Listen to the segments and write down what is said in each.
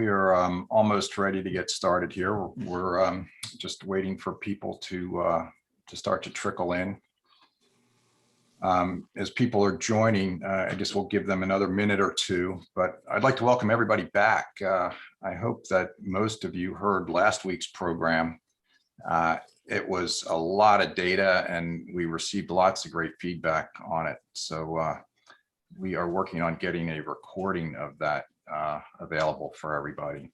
we are almost ready to get started here. We're just waiting for people to start to trickle in. As people are joining, I guess we'll give them another minute or two, but I'd like to welcome everybody back. I hope that most of you heard last week's program. It was a lot of data and we received lots of great feedback on it. So we are working on getting a recording of that available for everybody.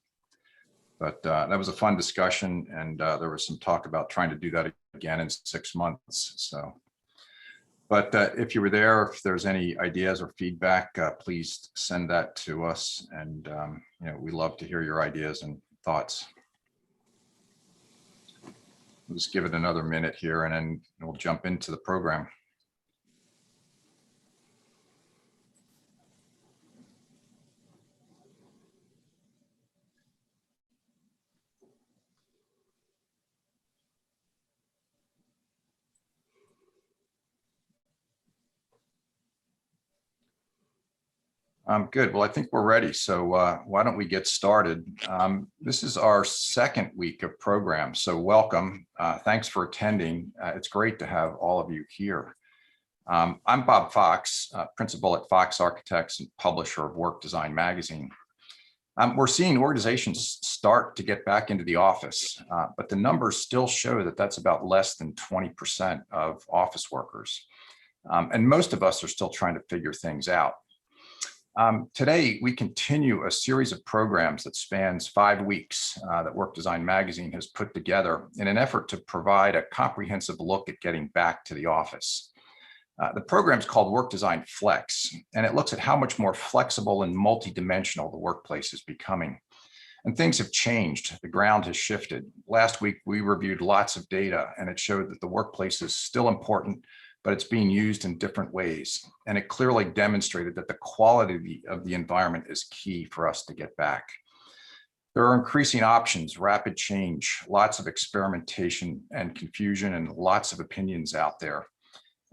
But that was a fun discussion, and there was some talk about trying to do that again in 6 months. So, but if you were there, if there's any ideas or feedback, please send that to us, and you know, we love to hear your ideas and thoughts. We'll just give it another minute here, and then we'll jump into the program. Good. Well, I think we're ready. So why don't we get started? This is our second week of program. So welcome. Thanks for attending. It's great to have all of you here. I'm Bob Fox, principal at Fox Architects and publisher of Work Design magazine. We're seeing organizations start to get back into the office, but the numbers still show that that's about less than 20% of office workers. And most of us are still trying to figure things out. Today, we continue a series of programs that spans 5 weeks that Work Design magazine has put together in an effort to provide a comprehensive look at getting back to the office. The program is called Work Design Flex, and it looks at how much more flexible and multidimensional the workplace is becoming. And things have changed. The ground has shifted. Last week, we reviewed lots of data, and it showed that the workplace is still important, but it's being used in different ways. And it clearly demonstrated that the quality of the environment is key for us to get back. There are increasing options, rapid change, lots of experimentation and confusion, and lots of opinions out there.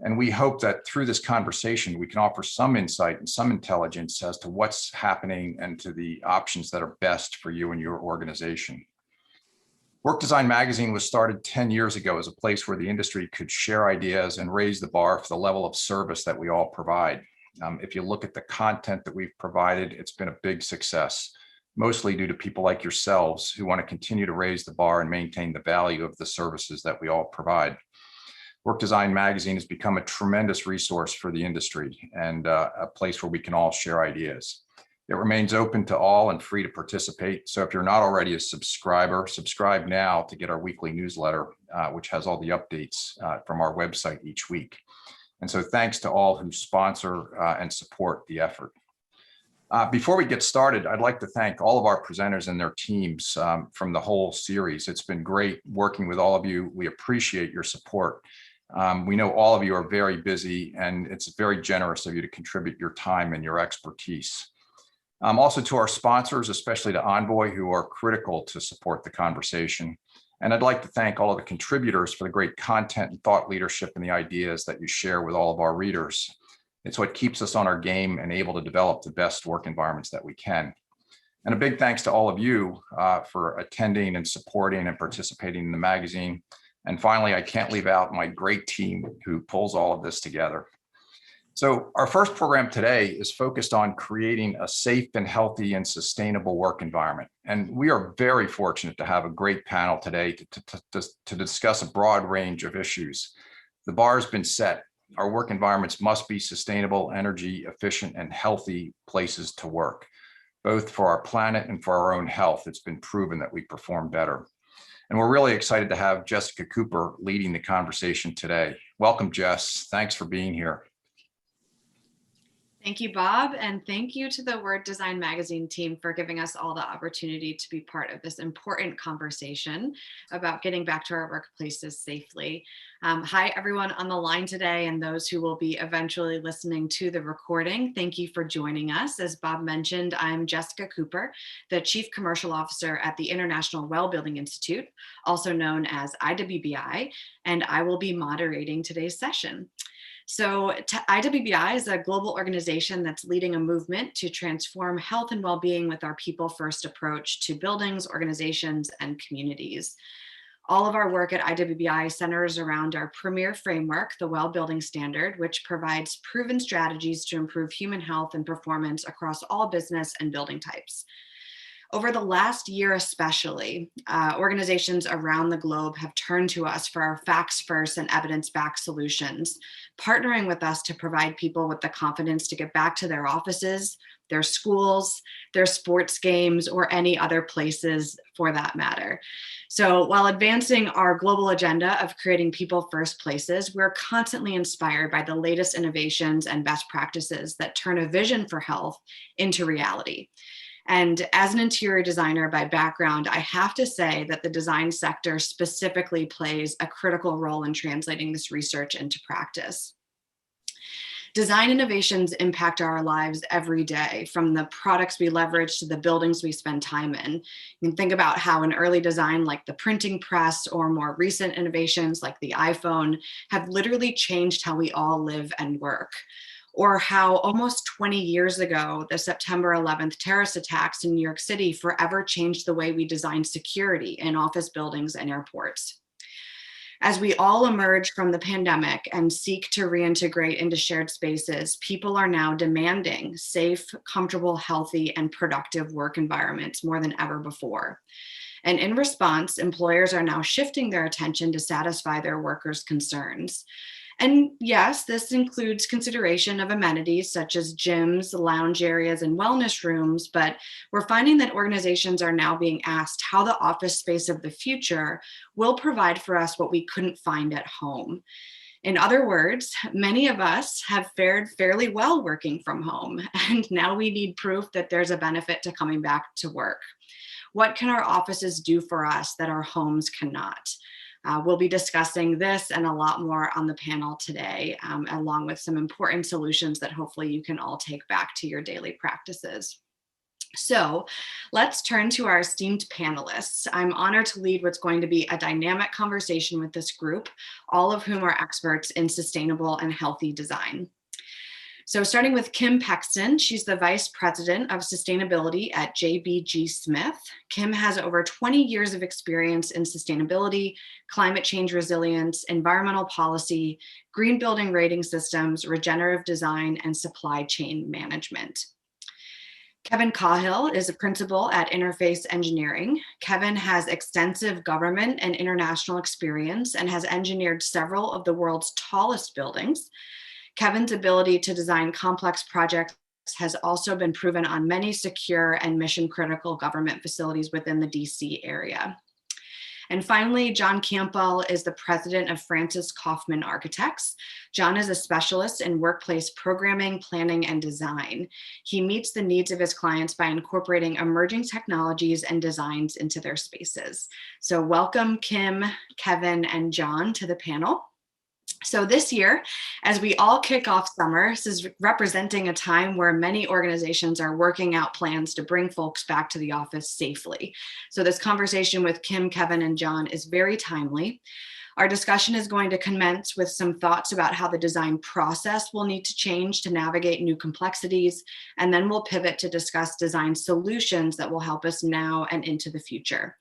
And we hope that through this conversation, we can offer some insight and some intelligence as to what's happening and to the options that are best for you and your organization. Work Design magazine was started 10 years ago as a place where the industry could share ideas and raise the bar for the level of service that we all provide. If you look at the content that we've provided, it's been a big success, mostly due to people like yourselves who want to continue to raise the bar and maintain the value of the services that we all provide. Work Design magazine has become a tremendous resource for the industry and a place where we can all share ideas. It remains open to all and free to participate. So if you're not already a subscriber, subscribe now to get our weekly newsletter, which has all the updates from our website each week. And so thanks to all who sponsor and support the effort. Before we get started, I'd like to thank all of our presenters and their teams from the whole series. It's been great working with all of you. We appreciate your support. We know all of you are very busy, and it's very generous of you to contribute your time and your expertise. Also to our sponsors, especially to Envoy, who are critical to support the conversation. And I'd like to thank all of the contributors for the great content and thought leadership and the ideas that you share with all of our readers. It's what keeps us on our game and able to develop the best work environments that we can. And a big thanks to all of you for attending and supporting and participating in the magazine. And finally, I can't leave out my great team who pulls all of this together. So our first program today is focused on creating a safe and healthy and sustainable work environment. And we are very fortunate to have a great panel today to discuss a broad range of issues. The bar has been set. Our work environments must be sustainable, energy efficient, and healthy places to work, both for our planet and for our own health. It's been proven that we perform better. And we're really excited to have Jessica Cooper leading the conversation today. Welcome, Jess. Thanks for being here. Thank you, Bob, and thank you to the Work Design magazine team for giving us all the opportunity to be part of this important conversation about getting back to our workplaces safely. Hi, everyone on the line today and those who will be eventually listening to the recording. Thank you for joining us. As Bob mentioned, I'm Jessica Cooper, the Chief Commercial Officer at the International Well Building Institute, also known as IWBI, and I will be moderating today's session. So IWBI is a global organization that's leading a movement to transform health and well-being with our people-first approach to buildings, organizations, and communities. All of our work at IWBI centers around our premier framework, the Well Building Standard, which provides proven strategies to improve human health and performance across all business and building types. Over the last year especially, organizations around the globe have turned to us for our facts-first and evidence-backed solutions, partnering with us to provide people with the confidence to get back to their offices, their schools, their sports games, or any other places for that matter. So while advancing our global agenda of creating people-first places, we're constantly inspired by the latest innovations and best practices that turn a vision for health into reality. And as an interior designer by background, I have to say that the design sector specifically plays a critical role in translating this research into practice. Design innovations impact our lives every day, from the products we leverage to the buildings we spend time in. You can think about how an early design like the printing press or more recent innovations like the iPhone have literally changed how we all live and work. Or how almost 20 years ago, the September 11th terrorist attacks in New York City forever changed the way we design security in office buildings and airports. As we all emerge from the pandemic and seek to reintegrate into shared spaces, people are now demanding safe, comfortable, healthy, and productive work environments more than ever before. And in response, employers are now shifting their attention to satisfy their workers' concerns. And yes, this includes consideration of amenities such as gyms, lounge areas, and wellness rooms, but we're finding that organizations are now being asked how the office space of the future will provide for us what we couldn't find at home. In other words, many of us have fared fairly well working from home, and now we need proof that there's a benefit to coming back to work. What can our offices do for us that our homes cannot? We'll be discussing this and a lot more on the panel today, along with some important solutions that hopefully you can all take back to your daily practices. So let's turn to our esteemed panelists. I'm honored to lead what's going to be a dynamic conversation with this group, all of whom are experts in sustainable and healthy design. So starting with Kim Pexton, she's the Vice President of Sustainability at JBG Smith. Kim has over 20 years of experience in sustainability, climate change resilience, environmental policy, green building rating systems, regenerative design, and supply chain management. Kevin Cahill is a principal at Interface Engineering. Kevin has extensive government and international experience and has engineered several of the world's tallest buildings. Kevin's ability to design complex projects has also been proven on many secure and mission-critical government facilities within the DC area. And finally, John Campbell is the president of Francis Kaufman Architects. John is a specialist in workplace programming, planning, and design. He meets the needs of his clients by incorporating emerging technologies and designs into their spaces. So welcome, Kim, Kevin, and John to the panel. So this year, as we all kick off summer, this is representing a time where many organizations are working out plans to bring folks back to the office safely. So this conversation with Kim, Kevin, and John is very timely. Our discussion is going to commence with some thoughts about how the design process will need to change to navigate new complexities, and then we'll pivot to discuss design solutions that will help us now and into the future.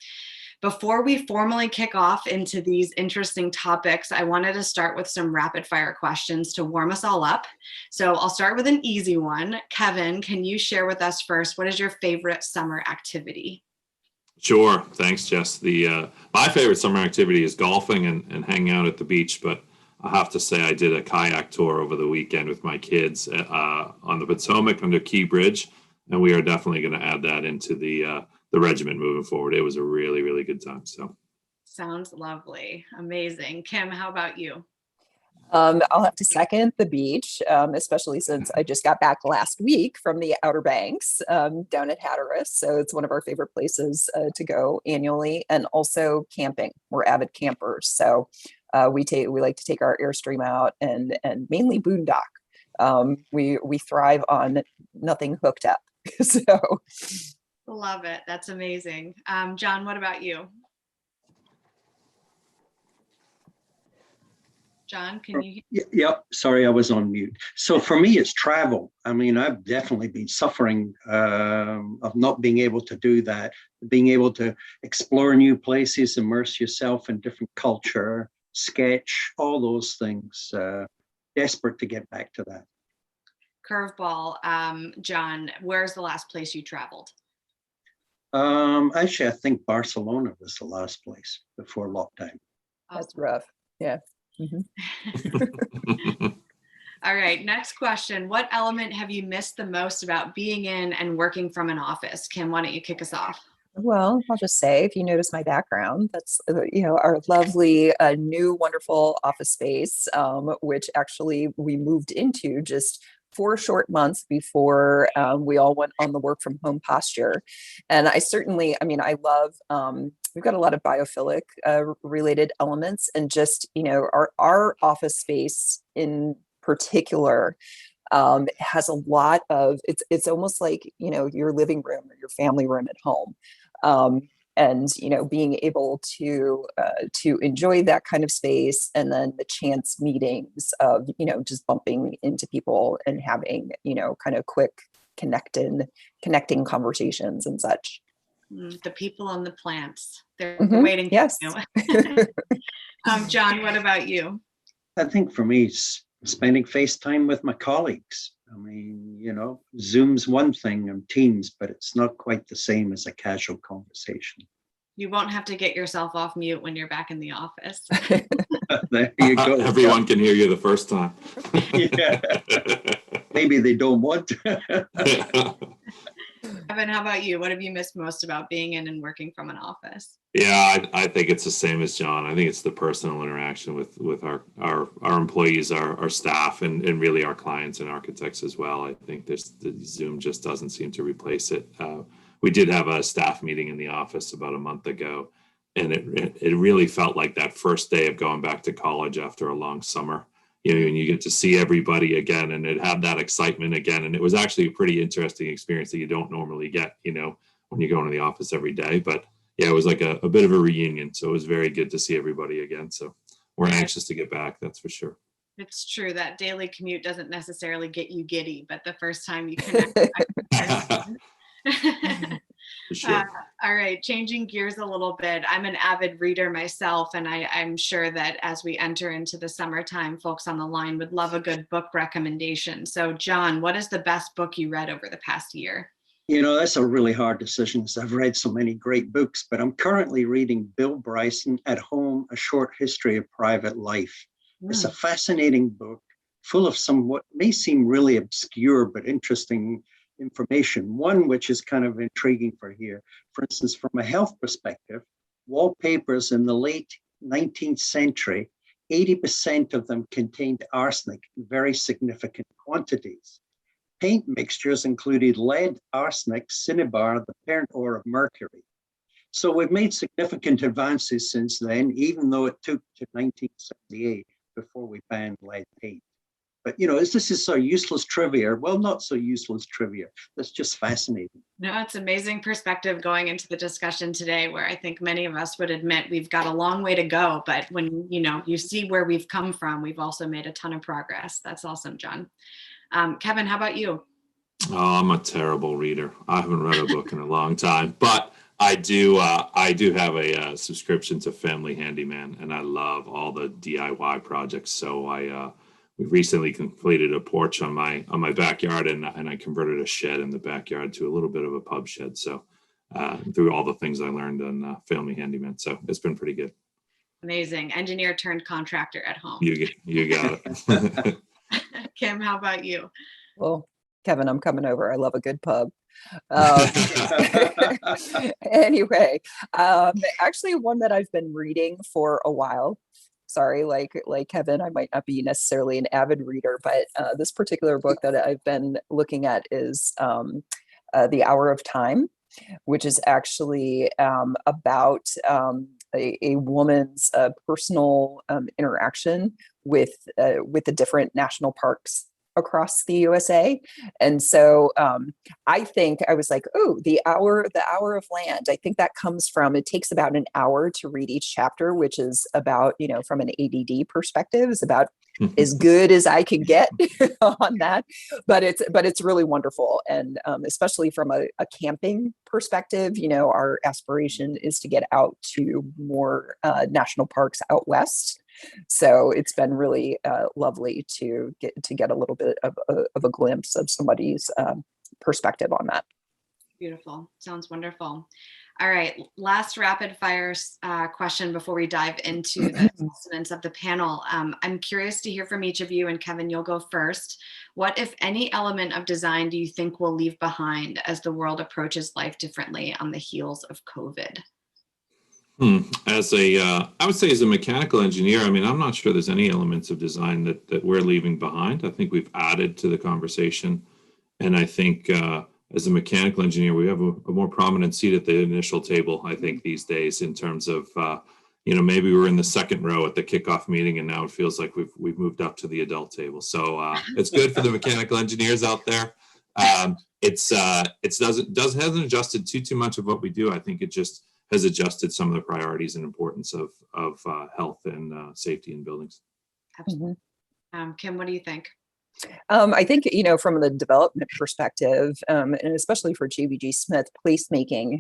Before we formally kick off into these interesting topics, I wanted to start with some rapid fire questions to warm us all up. So I'll start with an easy one. Kevin, can you share with us first, what is your favorite summer activity? Sure. Thanks, Jess. My favorite summer activity is golfing and hanging out at the beach, but I have to say I did a kayak tour over the weekend with my kids on the Potomac under Key Bridge, and we are definitely going to add that into the regiment moving forward. It was a really, really good time. So, sounds lovely. Amazing. Kim, how about you? I'll have to second the beach, especially since I just got back last week from the Outer Banks down at Hatteras. So it's one of our favorite places to go annually, and also camping. We're avid campers. So we like to take our Airstream out and mainly boondock. We thrive on nothing hooked up. So love it. That's amazing. John, what about you? John, can you? Yep. Sorry, I was on mute. So for me, it's travel. I mean, I've definitely been suffering of not being able to do that, being able to explore new places, immerse yourself in different culture, sketch, all those things. Desperate to get back to that. Curveball, John, where's the last place you traveled? Actually, I think Barcelona was the last place before lockdown. That's rough. Yeah. All right, next question. What element have you missed the most about being in and working from an office? Kim, why don't you kick us off? Well, I'll just say, if you notice my background, that's, our lovely, new, wonderful office space, which actually we moved into just 4 short months before we all went on the work from home posture. And I certainly, I love, we've got a lot of biophilic related elements, and just, our office space in particular has a lot of, it's almost like, your living room or your family room at home. And being able to enjoy that kind of space, and then the chance meetings of just bumping into people and having kind of quick connecting conversations and such. The people and the plants, they're waiting. Yes. For you. John, what about you? I think for me, it's spending face time with my colleagues. I mean, Zoom's one thing and Teams, but it's not quite the same as a casual conversation. You won't have to get yourself off mute when you're back in the office. There you go. Everyone can hear you the first time. Yeah. Maybe they don't want to. Evan, how about you? What have you missed most about being in and working from an office? Yeah, I think it's the same as John. I think it's the personal interaction with our employees, our staff, and really our clients and architects as well. I think the Zoom just doesn't seem to replace it. We did have a staff meeting in the office about a month ago, and it really felt like that first day of going back to college after a long summer. And you get to see everybody again, and it had that excitement again. And it was actually a pretty interesting experience that you don't normally get, when you go into the office every day. But yeah, it was like a bit of a reunion. So it was very good to see everybody again. So we're anxious to get back, that's for sure. It's true that daily commute doesn't necessarily get you giddy, but the first time you connect. For sure. All right, changing gears a little bit. I'm an avid reader myself, and I'm sure that as we enter into the summertime, folks on the line would love a good book recommendation. So John, what is the best book you read over the past year? That's a really hard decision, because I've read so many great books, but I'm currently reading Bill Bryson, At Home, A Short History of Private Life. It's a fascinating book full of some what may seem really obscure but interesting information. One which is kind of intriguing for here. For instance, from a health perspective, wallpapers in the late 19th century, 80% of them contained arsenic in very significant quantities. Paint mixtures included lead, arsenic, cinnabar, the parent ore of mercury. So we've made significant advances since then, even though it took to 1978 before we banned lead paint. But, this is so useless trivia. Well, not so useless trivia. That's just fascinating. No, it's amazing perspective going into the discussion today, where I think many of us would admit we've got a long way to go. But when, you see where we've come from, we've also made a ton of progress. That's awesome, John. Kevin, how about you? Oh, I'm a terrible reader. I haven't read a book in a long time, but I do have a subscription to Family Handyman, and I love all the DIY projects. So we recently completed a porch on my backyard, and I converted a shed in the backyard to a little bit of a pub shed. So through all the things I learned on Family Handyman, so it's been pretty good. Amazing. Engineer turned contractor at home. You got it. Kim, how about you? Well, Kevin, I'm coming over. I love a good pub. Anyway, actually one that I've been reading for a while. Sorry, like Kevin, I might not be necessarily an avid reader, but this particular book that I've been looking at is The Hour of Time, which is actually about a woman's personal interaction with the different national parks across the USA. And so I think I was like, oh, the hour of land. I think that comes from, it takes about an hour to read each chapter, which is about, from an ADD perspective, is about as good as I could get on that. But it's really wonderful. And especially from a camping perspective, our aspiration is to get out to more national parks out west. So it's been really lovely to get a little bit of a glimpse of somebody's perspective on that. Beautiful. Sounds wonderful. All right. Last rapid fire question before we dive into the assessments of the panel. I'm curious to hear from each of you, and Kevin, you'll go first. What, if any, element of design do you think we'll leave behind as the world approaches life differently on the heels of COVID? I would say as a mechanical engineer, I'm not sure there's any elements of design that we're leaving behind. I think we've added to the conversation. And I think as a mechanical engineer, we have a more prominent seat at the initial table, I think, these days, in terms of, maybe we're in the second row at the kickoff meeting, and now it feels like we've moved up to the adult table. So it's good for the mechanical engineers out there. It hasn't adjusted too much of what we do. I think it just has adjusted some of the priorities and importance of health and safety in buildings. Absolutely. Kim, what do you think? I think, from the development perspective, and especially for JBG Smith, placemaking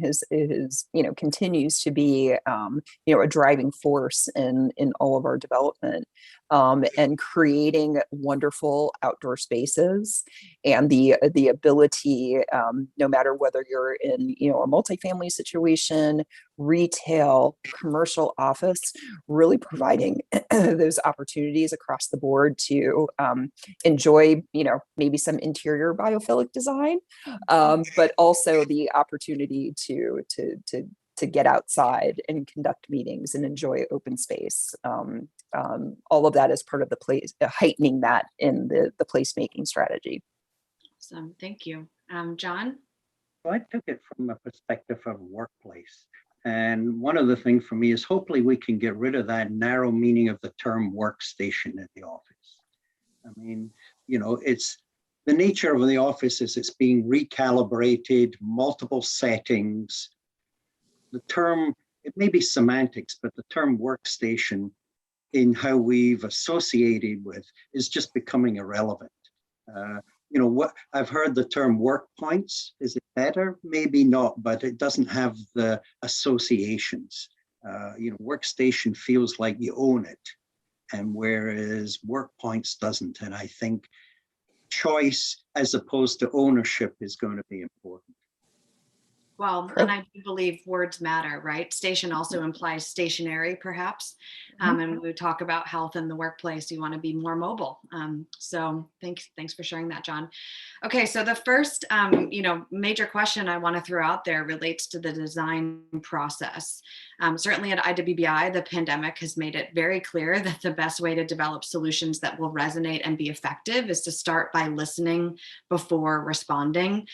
continues to be, a driving force in all of our development, and creating wonderful outdoor spaces, and the ability, no matter whether you're in, a multifamily situation, retail, commercial office, really providing those opportunities across the board to enjoy, maybe some interior biophilic design, but also the opportunity to get outside and conduct meetings and enjoy open space. All of that is part of the place, heightening that in the placemaking strategy. Awesome, thank you. John? Well, I took it from a perspective of workplace. And one of the things for me is hopefully we can get rid of that narrow meaning of the term workstation at the office. It's the nature of the office is it's being recalibrated, multiple settings. The term, it may be semantics, but the term workstation in how we've associated with is just becoming irrelevant. What I've heard the term work points. Is it better? Maybe not, but it doesn't have the associations. Workstation feels like you own it, and whereas work points doesn't. And I think choice as opposed to ownership is going to be important. Well, and I do believe words matter, right? Station also implies stationary, perhaps. And when we talk about health in the workplace, you want to be more mobile. So thanks for sharing that, John. Okay, so the first, major question I want to throw out there relates to the design process. Certainly at IWBI, the pandemic has made it very clear that the best way to develop solutions that will resonate and be effective is to start by listening before responding.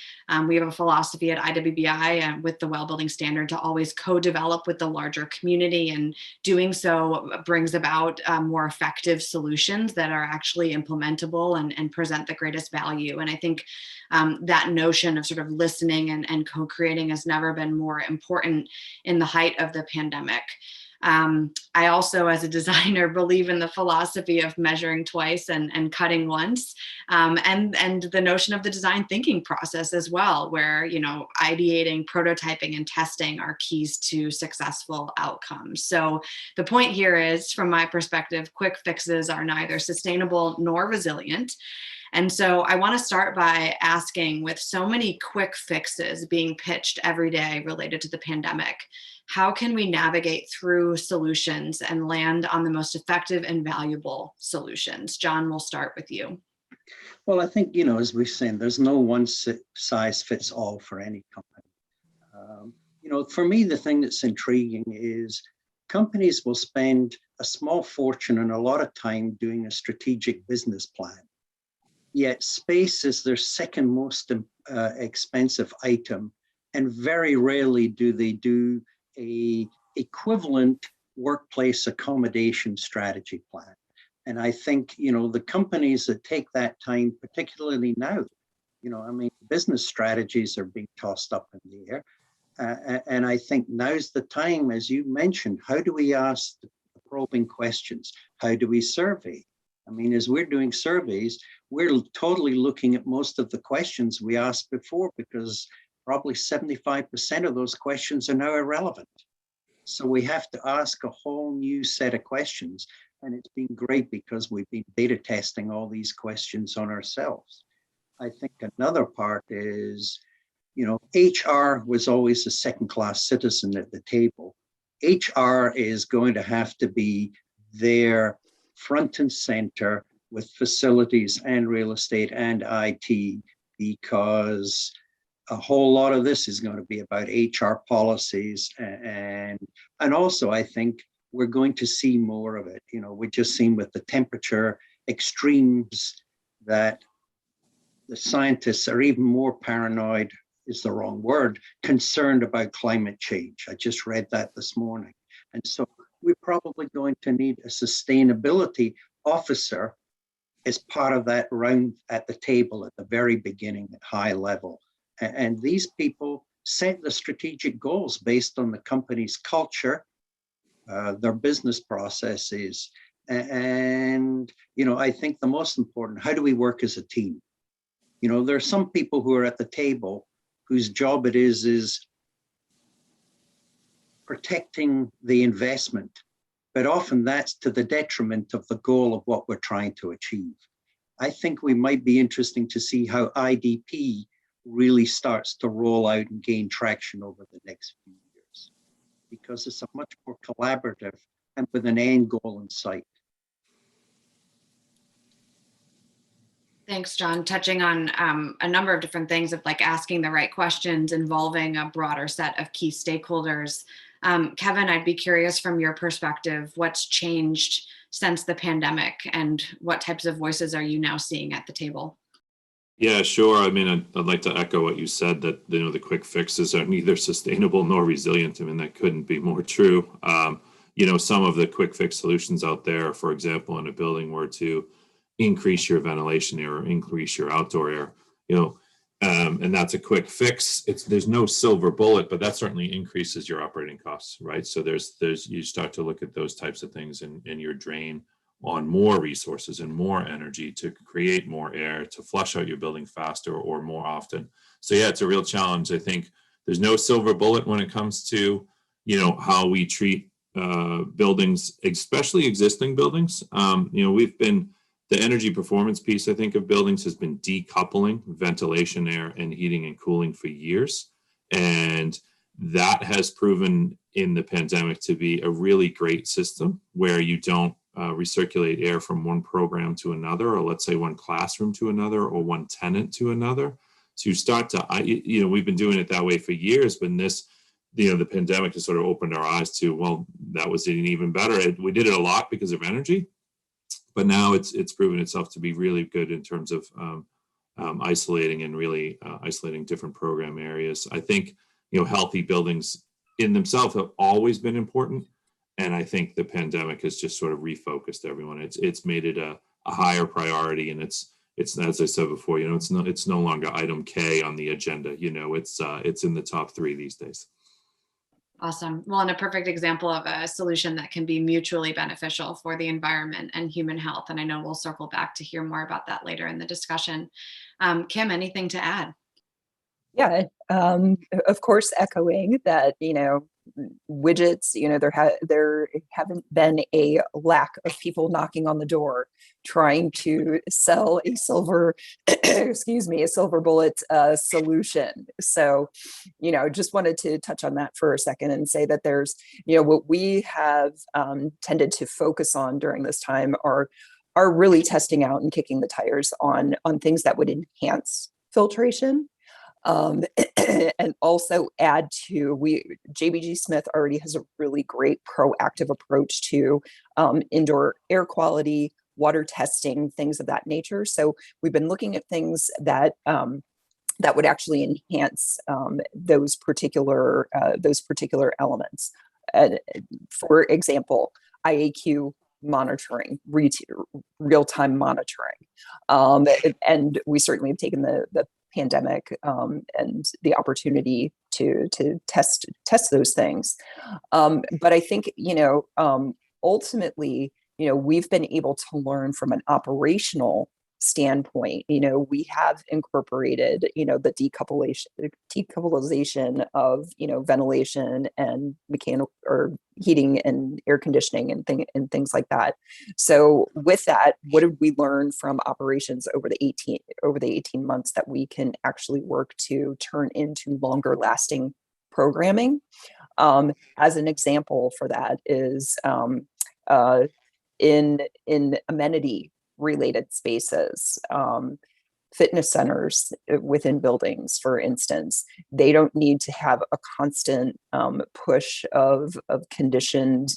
We have a philosophy at IWBI with the Well Building Standard to always co-develop with the larger community, and doing so brings about more effective solutions that are actually implementable and present the greatest value. And I think that notion of sort of listening and co-creating has never been more important in the height of the pandemic. I also, as a designer, believe in the philosophy of measuring twice and cutting once, and the notion of the design thinking process as well, where, ideating, prototyping, and testing are keys to successful outcomes. So the point here is, from my perspective, quick fixes are neither sustainable nor resilient. And so I want to start by asking, with so many quick fixes being pitched every day related to the pandemic, how can we navigate through solutions and land on the most effective and valuable solutions? John, we'll start with you. Well, I think, as we've seen, there's no one size fits all for any company. For me, the thing that's intriguing is companies will spend a small fortune and a lot of time doing a strategic business plan. Yet space is their second most expensive item, and very rarely do they do a equivalent workplace accommodation strategy plan. And I think, the companies that take that time, particularly now, business strategies are being tossed up in the air. And I think now's the time, as you mentioned, how do we ask the probing questions? How do we survey? As we're doing surveys, we're totally looking at most of the questions we asked before, because probably 75% of those questions are now irrelevant. So we have to ask a whole new set of questions. And it's been great because we've been beta testing all these questions on ourselves. I think another part is, HR was always a second-class citizen at the table. HR is going to have to be there front and center with facilities and real estate and IT, because a whole lot of this is going to be about HR policies. And also, I think we're going to see more of it. We've just seen with the temperature extremes that the scientists are even more paranoid, is the wrong word, concerned about climate change. I just read that this morning. And so we're probably going to need a sustainability officer as part of that round at the table at the very beginning at high level. And these people set the strategic goals based on the company's culture, their business processes. And, I think the most important, how do we work as a team? There are some people who are at the table whose job it is protecting the investment, but often that's to the detriment of the goal of what we're trying to achieve. I think we might be interesting to see how IDP really starts to roll out and gain traction over the next few years, because it's a much more collaborative and with an end goal in sight. Thanks, John. Touching on a number of different things of like asking the right questions, involving a broader set of key stakeholders. Kevin, I'd be curious from your perspective, what's changed since the pandemic and what types of voices are you now seeing at the table? Yeah, sure. I'd like to echo what you said, that the quick fixes are neither sustainable nor resilient. That couldn't be more true. Some of the quick fix solutions out there, for example, in a building were to increase your ventilation air or increase your outdoor air, and that's a quick fix. There's no silver bullet, but that certainly increases your operating costs, right? So there's you start to look at those types of things in your drain on more resources and more energy to create more air, to flush out your building faster or more often. So yeah, it's a real challenge. I think there's no silver bullet when it comes to, how we treat buildings, especially existing buildings. The energy performance piece, I think, of buildings has been decoupling ventilation, air, and heating and cooling for years. And that has proven in the pandemic to be a really great system where you don't recirculate air from one program to another, or let's say one classroom to another, or one tenant to another. So you start to, we've been doing it that way for years, but the pandemic has sort of opened our eyes to, well, that was even better. We did it a lot because of energy, but now it's proven itself to be really good in terms of isolating and really isolating different program areas. I think, healthy buildings in themselves have always been important. And I think the pandemic has just sort of refocused everyone. It's made it a higher priority, and it's as I said before, it's no longer item K on the agenda. It's in the top 3 these days. Awesome. Well, and a perfect example of a solution that can be mutually beneficial for the environment and human health. And I know we'll circle back to hear more about that later in the discussion. Kim, anything to add? Yeah, of course, echoing that, widgets, there haven't been a lack of people knocking on the door trying to sell a silver, a silver bullet solution. So, just wanted to touch on that for a second and say that there's, what we have tended to focus on during this time are really testing out and kicking the tires on things that would enhance filtration. And also add to, JBG Smith already has a really great proactive approach to indoor air quality, water testing, things of that nature. So we've been looking at things that that would actually enhance those particular elements. For example, IAQ monitoring, real-time monitoring. And we certainly have taken the pandemic and the opportunity to test those things. But I think, ultimately, we've been able to learn from an operational standpoint. We have incorporated, the decoupling of, ventilation and mechanical or heating and air conditioning and things like that. So with that, what did we learn from operations over the 18 months that we can actually work to turn into longer lasting programming? As an example for that is in amenity related spaces, fitness centers within buildings, for instance, they don't need to have a constant push of conditioned,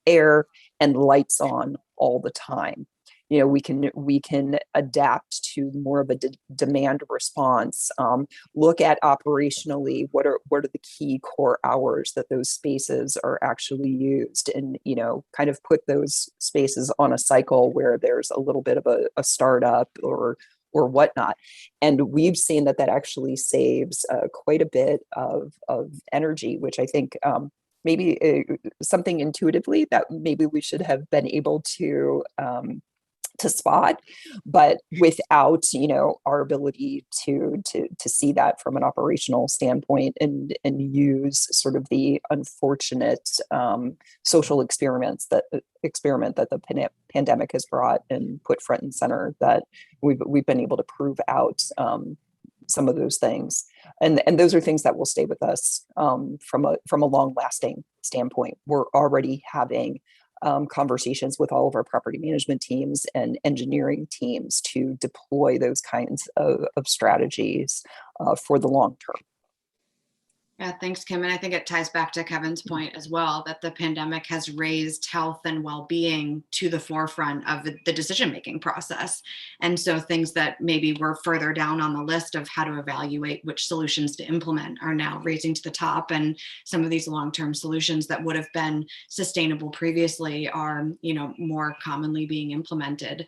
air and lights on all the time. We can adapt to more of a demand response. Look at operationally what are the key core hours that those spaces are actually used, and kind of put those spaces on a cycle where there's a little bit of a startup or whatnot. And we've seen that actually saves quite a bit of energy, which I think maybe something intuitively that maybe we should have been able to spot, but without our ability to see that from an operational standpoint and use sort of the unfortunate social experiment that the pandemic has brought and put front and center, that we've been able to prove out some of those things, and those are things that will stay with us from a long lasting standpoint. We're already having conversations with all of our property management teams and engineering teams to deploy those kinds of strategies for the long term. Yeah, thanks, Kim. And I think it ties back to Kevin's point as well, that the pandemic has raised health and well-being to the forefront of the decision-making process. And so things that maybe were further down on the list of how to evaluate which solutions to implement are now raising to the top. And some of these long-term solutions that would have been sustainable previously are, more commonly being implemented.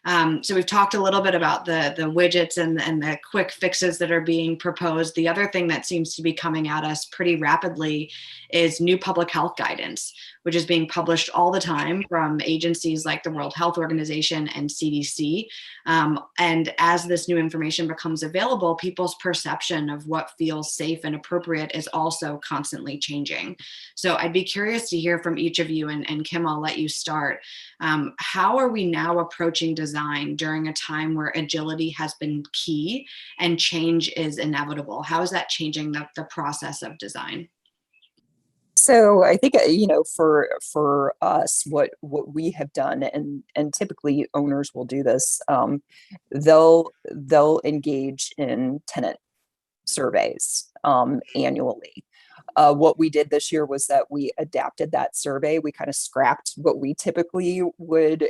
So we've talked a little bit about the widgets and the quick fixes that are being proposed. The other thing that seems to be coming at us pretty rapidly is new public health guidance, which is being published all the time from agencies like the World Health Organization and CDC. And as this new information becomes available, people's perception of what feels safe and appropriate is also constantly changing. So I'd be curious to hear from each of you, and Kim, I'll let you start. How are we now approaching design during a time where agility has been key and change is inevitable? How is that changing the process of design? So I think for us, what we have done, and typically owners will do this, they'll engage in tenant surveys annually. What we did this year was that we adapted that survey. We kind of scrapped what we typically would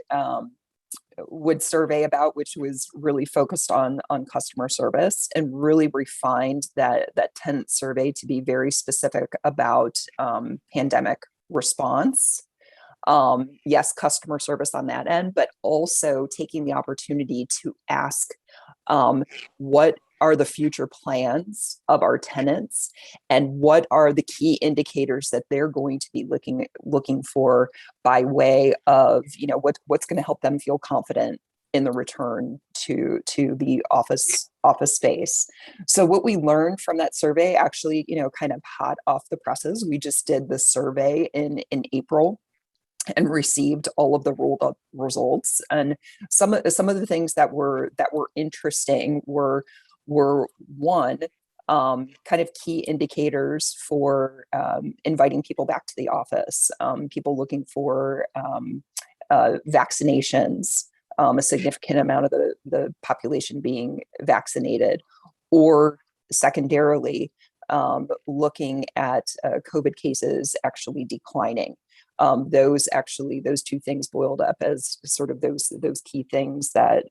survey about, which was really focused on customer service, and really refined that tenant survey to be very specific about pandemic response. Yes, customer service on that end, but also taking the opportunity to ask what are the future plans of our tenants, and what are the key indicators that they're going to be looking for by way of what's going to help them feel confident in the return to the office space. So what we learned from that survey, actually, kind of hot off the presses, we just did the survey in April and received all of the rolled up results. And some of the things that were interesting were one, kind of key indicators for inviting people back to the office, people looking for vaccinations, a significant amount of the population being vaccinated, or secondarily, looking at COVID cases actually declining. Those two things boiled up as sort of those key things that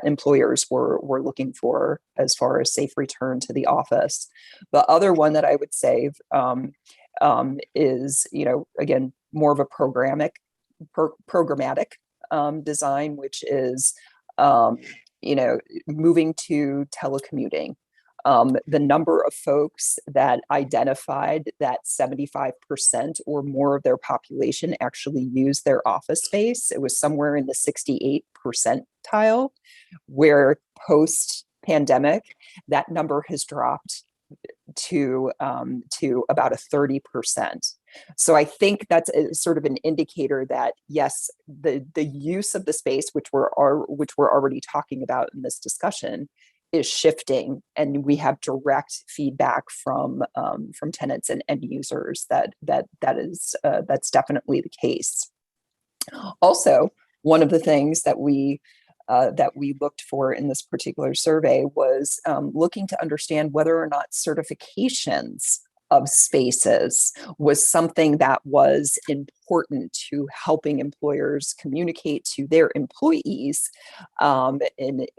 employers were looking for as far as safe return to the office. The other one that I would say is, again, more of a programmatic design, which is, moving to telecommuting. The number of folks that identified that 75% or more of their population actually use their office space, it was somewhere in the 68 percentile, where post-pandemic, that number has dropped to about a 30%. So I think that's sort of an indicator that yes, the use of the space, which we're already talking about in this discussion, is shifting, and we have direct feedback from tenants and end users that's definitely the case. Also, one of the things that we looked for in this particular survey was looking to understand whether or not certifications of spaces was something that was important to helping employers communicate to their employees, and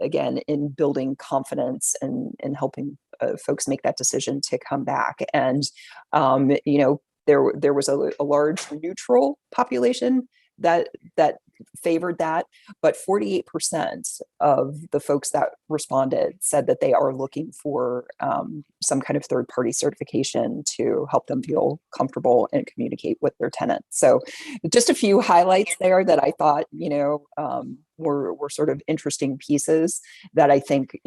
again, in building confidence and helping folks make that decision to come back. And there was a large neutral population that favored that, but 48% of the folks that responded said that they are looking for some kind of third-party certification to help them feel comfortable and communicate with their tenants. So just a few highlights there that I thought, were sort of interesting pieces that I think,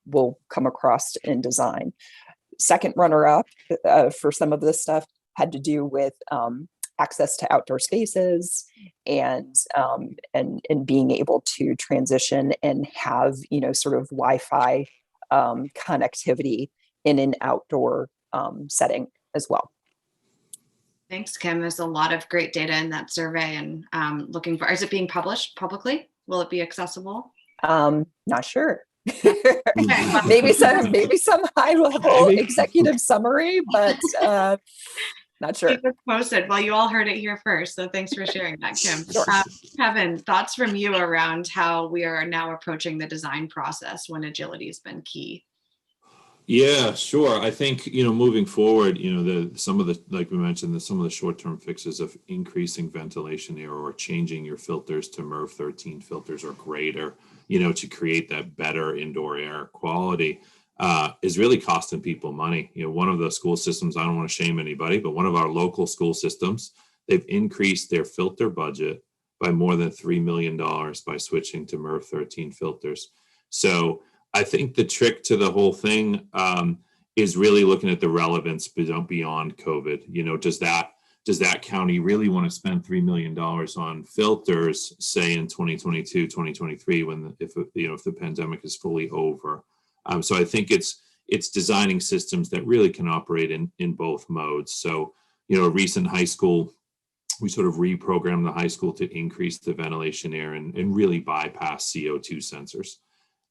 will come across in design. Second runner-up for some of this stuff had to do with access to outdoor spaces and being able to transition and have, sort of Wi-Fi connectivity in an outdoor setting as well. Thanks, Kim. There's a lot of great data in that survey, and looking for, is it being published publicly? Will it be accessible? Not sure. maybe some high level executive summary, but not sure. Keep it posted. Well, you all heard it here first, so thanks for sharing that, Kim. Sure. Kevin, thoughts from you around how we are now approaching the design process when agility has been key? Yeah, sure. I think, moving forward, some of the, like we mentioned, some of the short-term fixes of increasing ventilation air or changing your filters to MERV 13 filters or greater, to create that better indoor air quality is really costing people money. One of the school systems, I don't want to shame anybody, but one of our local school systems, they've increased their filter budget by more than $3 million by switching to MERV 13 filters. So I think the trick to the whole thing is really looking at the relevance beyond COVID. Does that county really want to spend $3 million on filters, say in 2022, 2023, if the pandemic is fully over? So I think it's designing systems that really can operate in both modes. So, a recent high school, we sort of reprogrammed the high school to increase the ventilation air and really bypass CO2 sensors.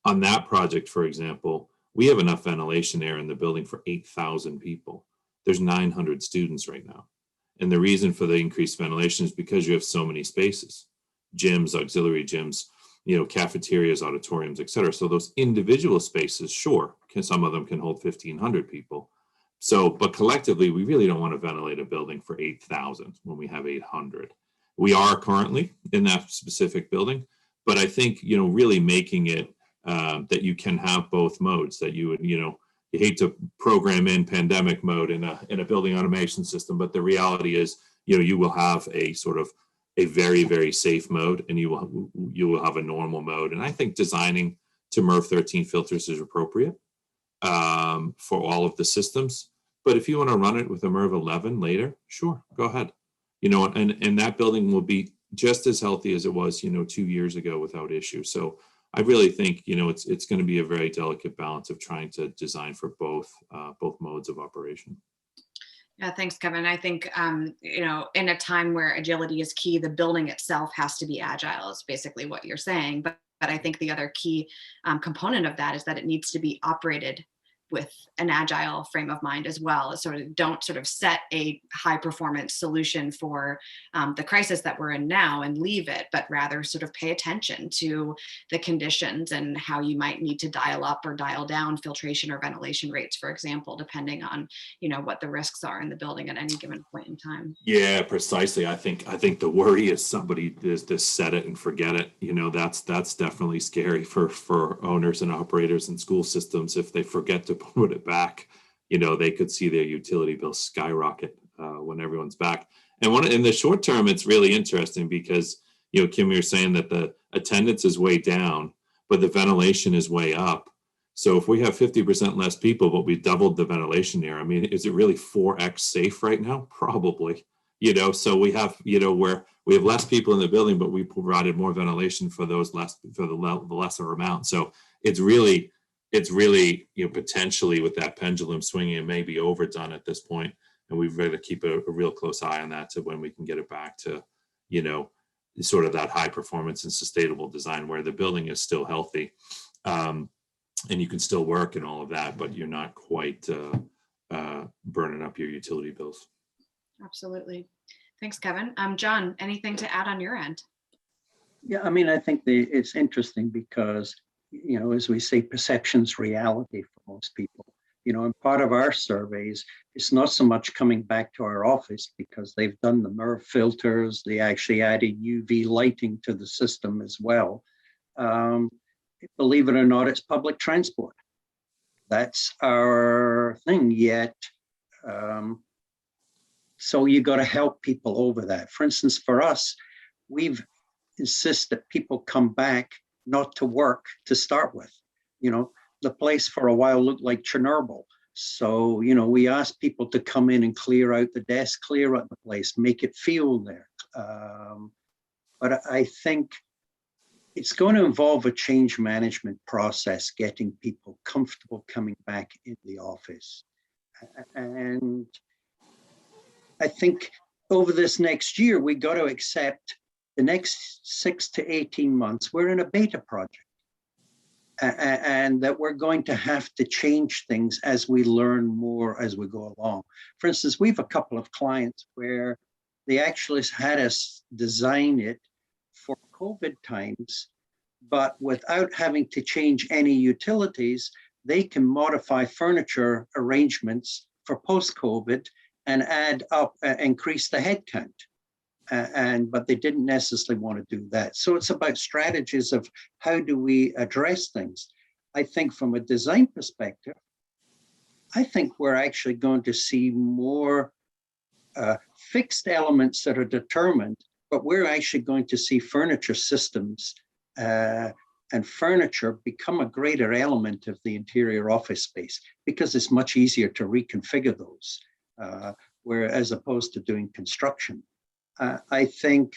On that project, for example, we have enough ventilation air in the building for 8,000 people. There's 900 students right now. And the reason for the increased ventilation is because you have so many spaces, gyms, auxiliary gyms, cafeterias, auditoriums, et cetera. So those individual spaces, sure, some of them can hold 1,500 people. So, but collectively, we really don't want to ventilate a building for 8,000 when we have 800. We are currently in that specific building, but I think, really making it that you can have both modes, that you would, you hate to program in pandemic mode in a building automation system, but the reality is, you will have a sort of a very, very safe mode, and you will have a normal mode. And I think designing to MERV 13 filters is appropriate for all of the systems. But if you want to run it with a MERV 11 later, sure, go ahead. And that building will be just as healthy as it was, 2 years ago without issue. So I really think, it's going to be a very delicate balance of trying to design for both modes of operation. Yeah, thanks, Kevin. I think, in a time where agility is key, the building itself has to be agile, is basically what you're saying. But I think the other key component of that is that it needs to be operated with an agile frame of mind as well. Sort of don't sort of set a high performance solution for the crisis that we're in now and leave it, but rather sort of pay attention to the conditions and how you might need to dial up or dial down filtration or ventilation rates, for example, depending on, what the risks are in the building at any given point in time. Yeah, precisely. I think the worry is somebody is to set it and forget it. That's definitely scary for owners and operators and school systems. If they forget to put it back, they could see their utility bills skyrocket when everyone's back. And in the short term, it's really interesting because, Kim, you're saying that the attendance is way down, but the ventilation is way up. So if we have 50% less people, but we doubled the ventilation here, I mean, is it really 4x safe right now? Probably, so we have, where we have less people in the building, but we provided more ventilation for the lesser amount. So it's really, potentially with that pendulum swinging, it may be overdone at this point. And we've got to keep a real close eye on that to when we can get it back to, sort of that high performance and sustainable design where the building is still healthy. And you can still work and all of that, but you're not quite burning up your utility bills. Absolutely. Thanks, Kevin. John, anything to add on your end? Yeah, I mean, I think it's interesting because, as we say, perception's reality for most people. And part of our surveys, it's not so much coming back to our office because they've done the MERV filters, they actually added UV lighting to the system as well. Believe it or not, it's public transport. That's our thing yet. So you got to help people over that. For instance, for us, we've insisted that people come back not to work to start with. The place for a while looked like Chernobyl. So, we asked people to come in and clear out the desk, clear out the place, make it feel there. But I think it's going to involve a change management process, getting people comfortable coming back in the office. And I think over this next year, we got to accept the next 6 to 18 months, we're in a beta project. And that we're going to have to change things as we learn more as we go along. For instance, we have a couple of clients where they actually had us design it for COVID times, but without having to change any utilities, they can modify furniture arrangements for post-COVID and increase the head count. But they didn't necessarily want to do that. So it's about strategies of how do we address things. I think from a design perspective, I think we're actually going to see more fixed elements that are determined, but we're actually going to see furniture systems and furniture become a greater element of the interior office space because it's much easier to reconfigure those, as opposed to doing construction. I think,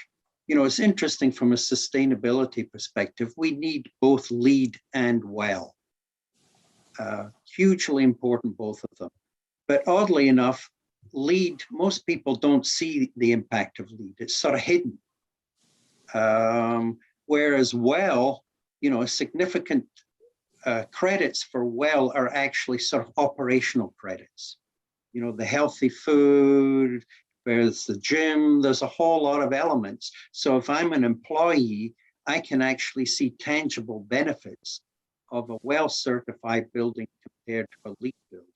it's interesting from a sustainability perspective. We need both LEED and WELL. Hugely important, both of them. But oddly enough, LEED, most people don't see the impact of LEED. It's sort of hidden. Whereas WELL, significant credits for WELL are actually sort of operational credits. The healthy food, there's the gym, there's a whole lot of elements. So if I'm an employee, I can actually see tangible benefits of a well-certified building compared to a LEED building.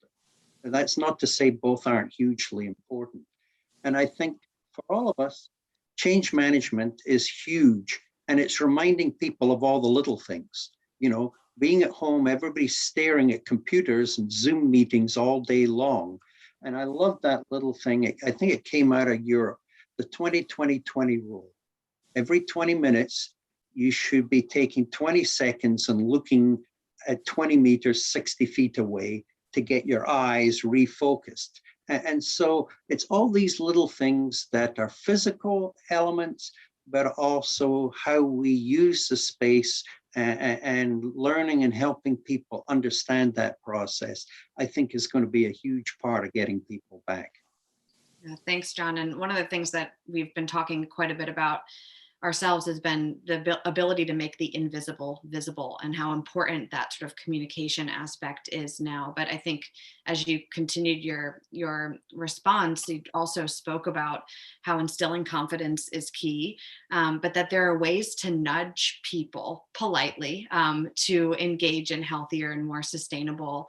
And that's not to say both aren't hugely important. And I think for all of us, change management is huge. And it's reminding people of all the little things. Being at home, everybody's staring at computers and Zoom meetings all day long. And I love that little thing. I think it came out of Europe, the 20-20-20 rule. Every 20 minutes, you should be taking 20 seconds and looking at 20 meters, 60 feet away to get your eyes refocused. And so it's all these little things that are physical elements, but also how we use the space and learning and helping people understand that process, I think is going to be a huge part of getting people back. Yeah, thanks, John. And one of the things that we've been talking quite a bit about ourselves has been the ability to make the invisible visible, and how important that sort of communication aspect is now. But I think as you continued your response, you also spoke about how instilling confidence is key, but that there are ways to nudge people politely to engage in healthier and more sustainable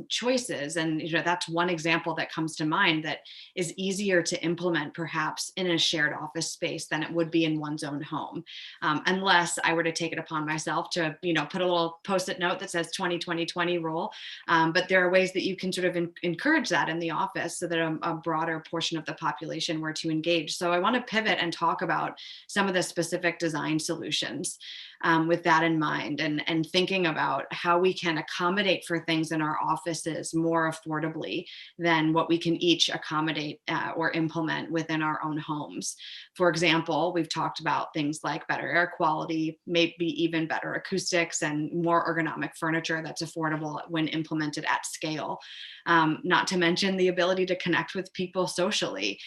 choices. And that's one example that comes to mind that is easier to implement perhaps in a shared office space than it would be in one's own home, unless I were to take it upon myself to put a little post-it note that says 20-20-20 rule. But there are ways that you can sort of encourage that in the office so that a broader portion of the population were to engage. So I want to pivot and talk about some of the specific design solutions with that in mind, and thinking about how we can accommodate for things in our offices more affordably than what we can each accommodate or implement within our own homes. For example, we've talked about things like better air quality, maybe even better acoustics and more ergonomic furniture that's affordable when implemented at scale. Not to mention the ability to connect with people socially.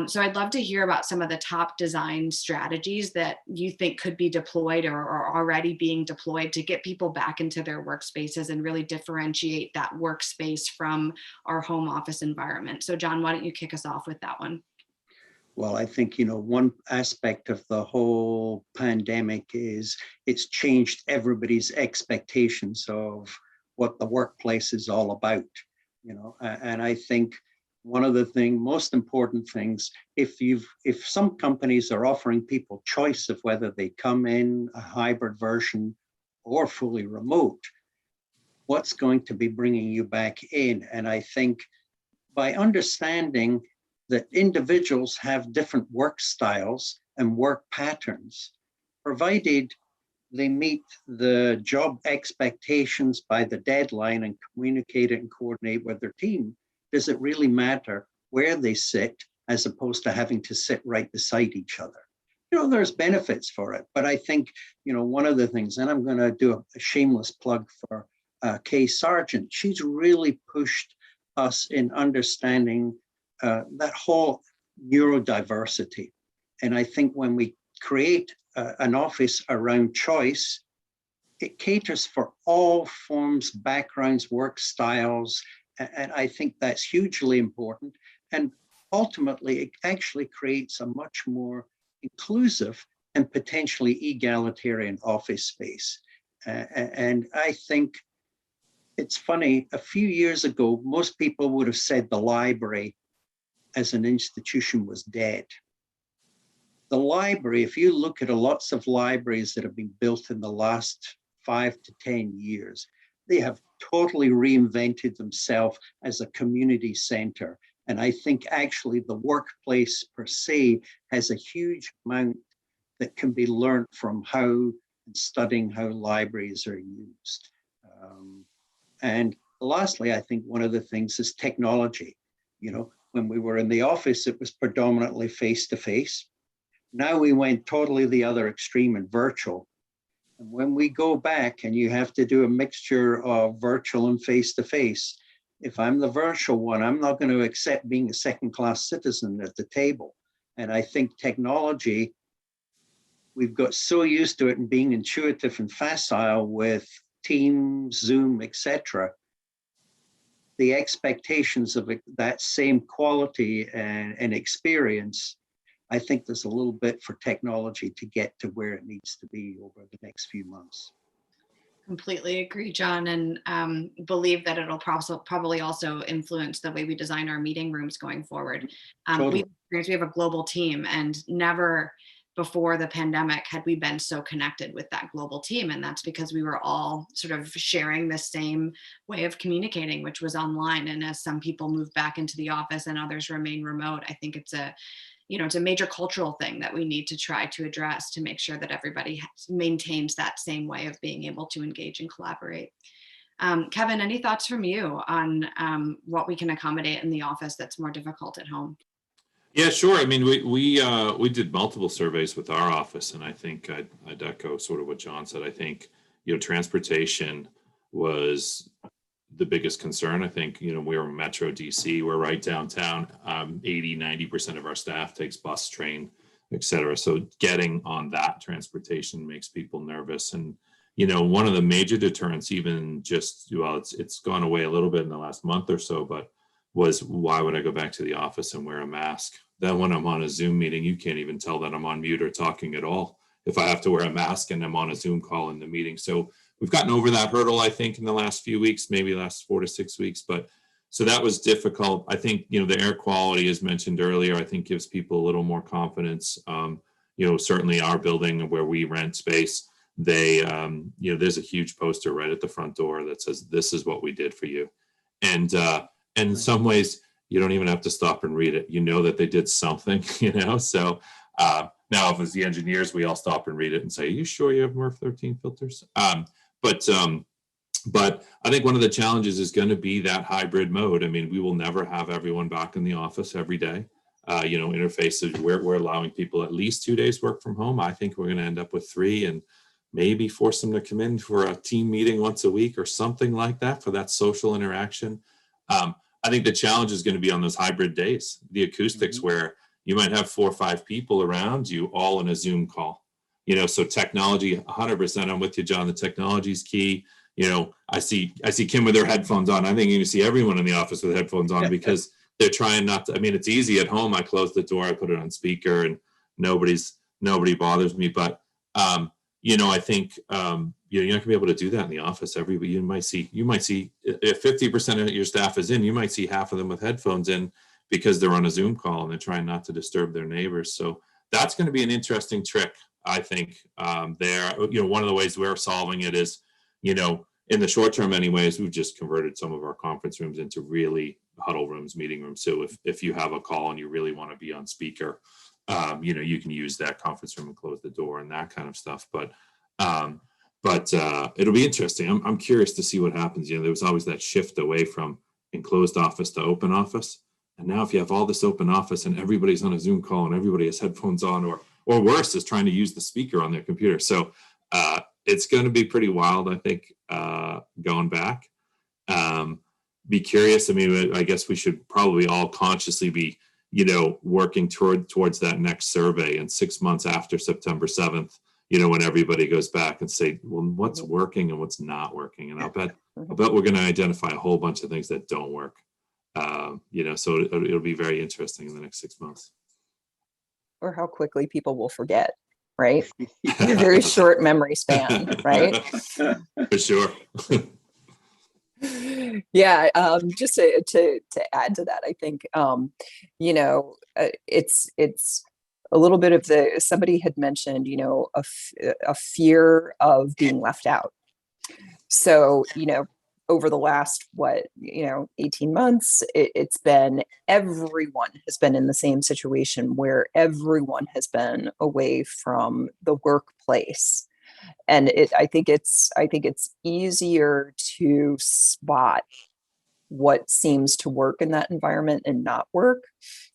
So I'd love to hear about some of the top design strategies that you think could be deployed or are already being deployed to get people back into their workspaces and really differentiate that workspace from our home office environment. So John, why don't you kick us off with that one? Well, I think, one aspect of the whole pandemic is it's changed everybody's expectations of what the workplace is all about, and I think one of the most important things, if some companies are offering people choice of whether they come in a hybrid version or fully remote, what's going to be bringing you back in? And I think by understanding that individuals have different work styles and work patterns, provided they meet the job expectations by the deadline and communicate it and coordinate with their team, does it really matter where they sit as opposed to having to sit right beside each other? There's benefits for it, but I think, one of the things, and I'm going to do a shameless plug for Kay Sargent, she's really pushed us in understanding that whole neurodiversity. And I think when we create an office around choice, it caters for all forms, backgrounds, work styles. And I think that's hugely important. And ultimately, it actually creates a much more inclusive and potentially egalitarian office space. And I think it's funny, a few years ago, most people would have said the library as an institution was dead. The library, if you look at lots of libraries that have been built in the last 5 to 10 years, they have totally reinvented themselves as a community center. And I think actually the workplace per se has a huge amount that can be learned from studying how libraries are used. And lastly, I think one of the things is technology. When we were in the office, it was predominantly face-to-face. Now we went totally the other extreme and virtual. And when we go back and you have to do a mixture of virtual and face-to-face, if I'm the virtual one, I'm not going to accept being a second-class citizen at the table. And I think technology, we've got so used to it and being intuitive and facile with Teams, Zoom, etc. The expectations of that same quality and experience, I think there's a little bit for technology to get to where it needs to be over the next few months. Completely agree, John, and believe that it'll probably also influence the way we design our meeting rooms going forward. Totally. We have a global team, and never before the pandemic had we been so connected with that global team. And that's because we were all sort of sharing the same way of communicating, which was online. And as some people move back into the office and others remain remote, I think it's a major cultural thing that we need to try to address to make sure that everybody maintains that same way of being able to engage and collaborate. Kevin, any thoughts from you on what we can accommodate in the office that's more difficult at home? Yeah, sure. I mean, we did multiple surveys with our office, and I think I'd echo sort of what John said. I think, transportation was the biggest concern. I think, we're Metro DC, we're right downtown. 80-90% of our staff takes bus, train, et cetera. So getting on that transportation makes people nervous. And, one of the major deterrents, even just, well, it's gone away a little bit in the last month or so, but was, why would I go back to the office and wear a mask? Then when I'm on a Zoom meeting, you can't even tell that I'm on mute or talking at all if I have to wear a mask and I'm on a Zoom call in the meeting. So we've gotten over that hurdle, I think, in the last few weeks, maybe last 4 to 6 weeks. But so that was difficult. I think, the air quality, as mentioned earlier, I think gives people a little more confidence. Certainly our building where we rent space, they, there's a huge poster right at the front door that says, "This is what we did for you." And in some ways, you don't even have to stop and read it. You know that they did something, So now, if it's the engineers, we all stop and read it and say, "Are you sure you have MERV 13 filters?" But I think one of the challenges is going to be that hybrid mode. I mean, we will never have everyone back in the office every day. Interfaces, we're allowing people at least 2 days work from home. I think we're going to end up with 3 and maybe force them to come in for a team meeting once a week or something like that for that social interaction. I think the challenge is going to be on those hybrid days, the acoustics where you might have 4 or 5 people around you all in a Zoom call. So technology, 100%. I'm with you, John. The technology is key. I see Kim with her headphones on. I think you can see everyone in the office with headphones on because they're trying not to. I mean, it's easy at home. I close the door, I put it on speaker, and nobody bothers me. But I think you're not gonna be able to do that in the office. You might see if 50% of your staff is in, you might see half of them with headphones in because they're on a Zoom call and they're trying not to disturb their neighbors. So that's going to be an interesting trick, I think. One of the ways we're solving it is, in the short term anyways, we've just converted some of our conference rooms into really huddle rooms, meeting rooms. So if you have a call and you really want to be on speaker, you can use that conference room and close the door and that kind of stuff. But it'll be interesting. I'm curious to see what happens. There was always that shift away from enclosed office to open office. And now if you have all this open office and everybody's on a Zoom call and everybody has headphones on, or worse, is trying to use the speaker on their computer. So it's going to be pretty wild, I think, going back. Be curious. I mean, I guess we should probably all consciously be, working towards that next survey in 6 months after September 7th, when everybody goes back and say, well, what's working and what's not working. And I'll bet we're going to identify a whole bunch of things that don't work. So it'll be very interesting in the next 6 months. Or how quickly people will forget, right? A very short memory span, right? For sure. Yeah, just to add to that, I think it's a little bit of somebody had mentioned a fear of being left out. So over the last 18 months, it's been, everyone has been in the same situation where everyone has been away from the workplace. And I think it's easier to spot what seems to work in that environment and not work.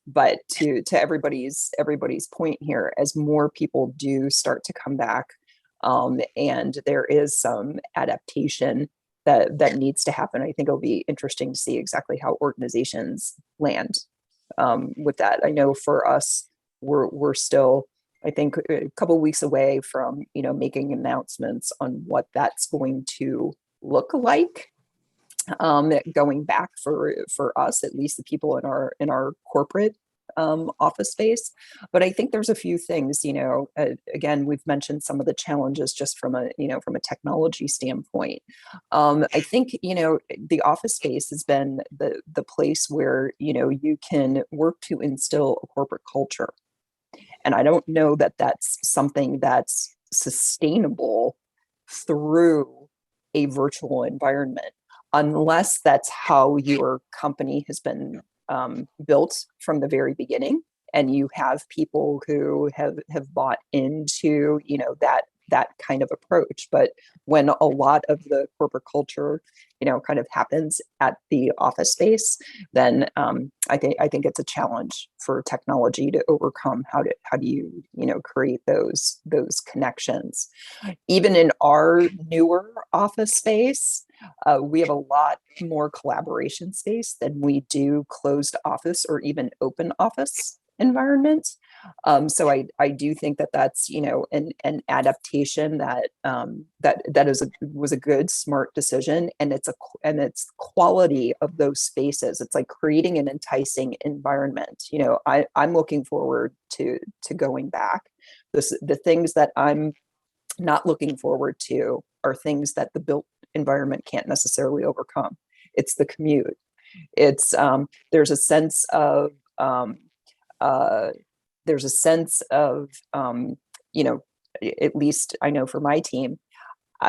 But to everybody's point here, as more people do start to come back, and there is some adaptation that needs to happen, I think it'll be interesting to see exactly how organizations land with that. I know for us, we're still, I think, a couple of weeks away from making announcements on what that's going to look like. Going back for us, at least the people in our corporate office space. But I think there's a few things, again, we've mentioned some of the challenges just from a technology standpoint. I think, the office space has been the place where, you can work to instill a corporate culture. And I don't know that that's something that's sustainable through a virtual environment, unless that's how your company has been built from the very beginning, and you have people who have bought into that kind of approach. But when a lot of the corporate culture kind of happens at the office space, then I think it's a challenge for technology to overcome. How do you create those connections? Even in our newer office space, we have a lot more collaboration space than we do closed office or even open office environment. So I do think that that's, you know, an adaptation that was a good, smart decision, and it's quality of those spaces. It's like creating an enticing environment. You know, I'm looking forward to going back. The things that I'm not looking forward to are things that the built environment can't necessarily overcome. It's the commute. It's there's a sense of you know, at least I know for my team,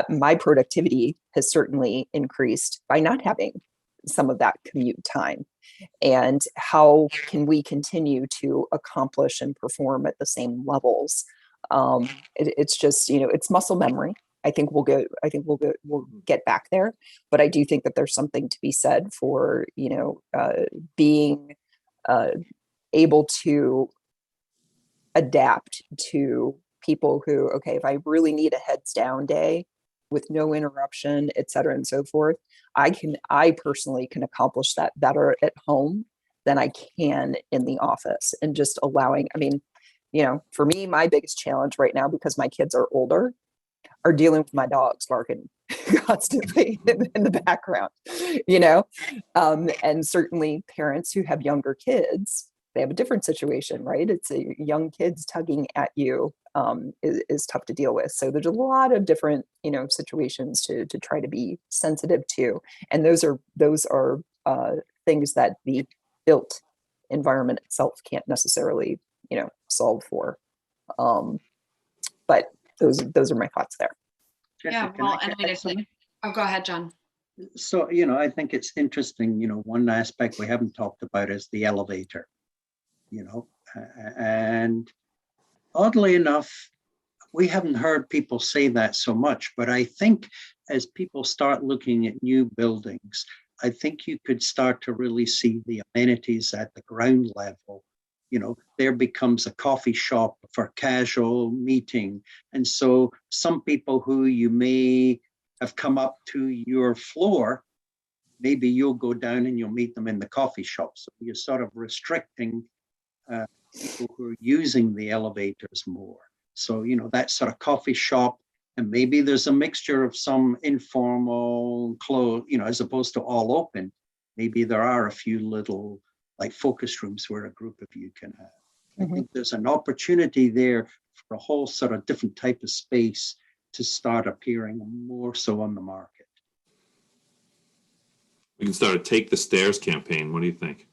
my productivity has certainly increased by not having some of that commute time. And how can we continue to accomplish and perform at the same levels? It's just, you know, it's muscle memory. We'll get back there, but I do think that there's something to be said for, you know, being able to adapt to people who, okay, if I really need a heads down day with no interruption, et cetera, and so forth, I personally can accomplish that better at home than I can in the office. And just allowing, I mean, you know, for me, my biggest challenge right now, because my kids are older, are dealing with my dogs barking constantly in the background, you know, and certainly parents who have younger kids, they have a different situation, right? It's a young kids tugging at you is tough to deal with. So there's a lot of different, you know, situations to try to be sensitive to, and those are things that the built environment itself can't necessarily, you know, solve for. But those are my thoughts there. Yeah, well, and I mean, oh, go ahead, John. So, you know, I think it's interesting, you know, one aspect we haven't talked about is the elevator, you know, and oddly enough, we haven't heard people say that so much, but I think as people start looking at new buildings, I think you could start to really see the amenities at the ground level. You know, there becomes a coffee shop for casual meeting. And so some people who you may have come up to your floor, maybe you'll go down and you'll meet them in the coffee shop. So you're sort of restricting people who are using the elevators more. So, you know, that sort of coffee shop, and maybe there's a mixture of some informal close, you know, as opposed to all open. Maybe there are a few little like focus rooms where a group of you can have. I think there's an opportunity there for a whole sort of different type of space to start appearing more so on the market. We can start a Take the Stairs campaign. What do you think?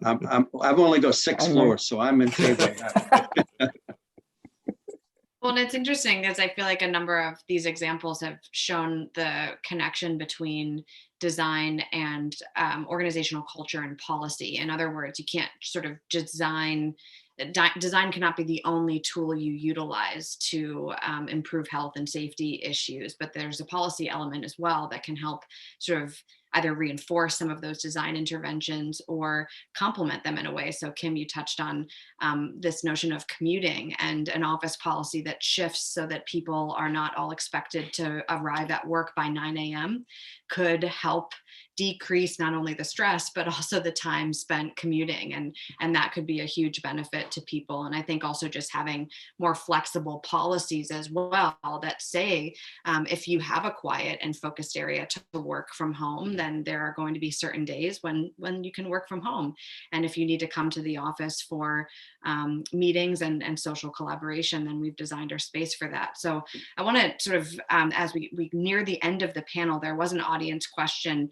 I've only got 6 floors, so I'm in favor of that. Well, and it's interesting because I feel like a number of these examples have shown the connection between design and organizational culture and policy. In other words, you can't sort of design cannot be the only tool you utilize to improve health and safety issues, but there's a policy element as well that can help sort of either reinforce some of those design interventions or complement them in a way. So Kim, you touched on this notion of commuting and an office policy that shifts so that people are not all expected to arrive at work by 9 a.m. could help decrease not only the stress, but also the time spent commuting. And that could be a huge benefit to people. And I think also just having more flexible policies as well that say, if you have a quiet and focused area to work from home, then there are going to be certain days when you can work from home. And if you need to come to the office for meetings and social collaboration, then we've designed our space for that. So I want to sort of, as we near the end of the panel, there was an audience question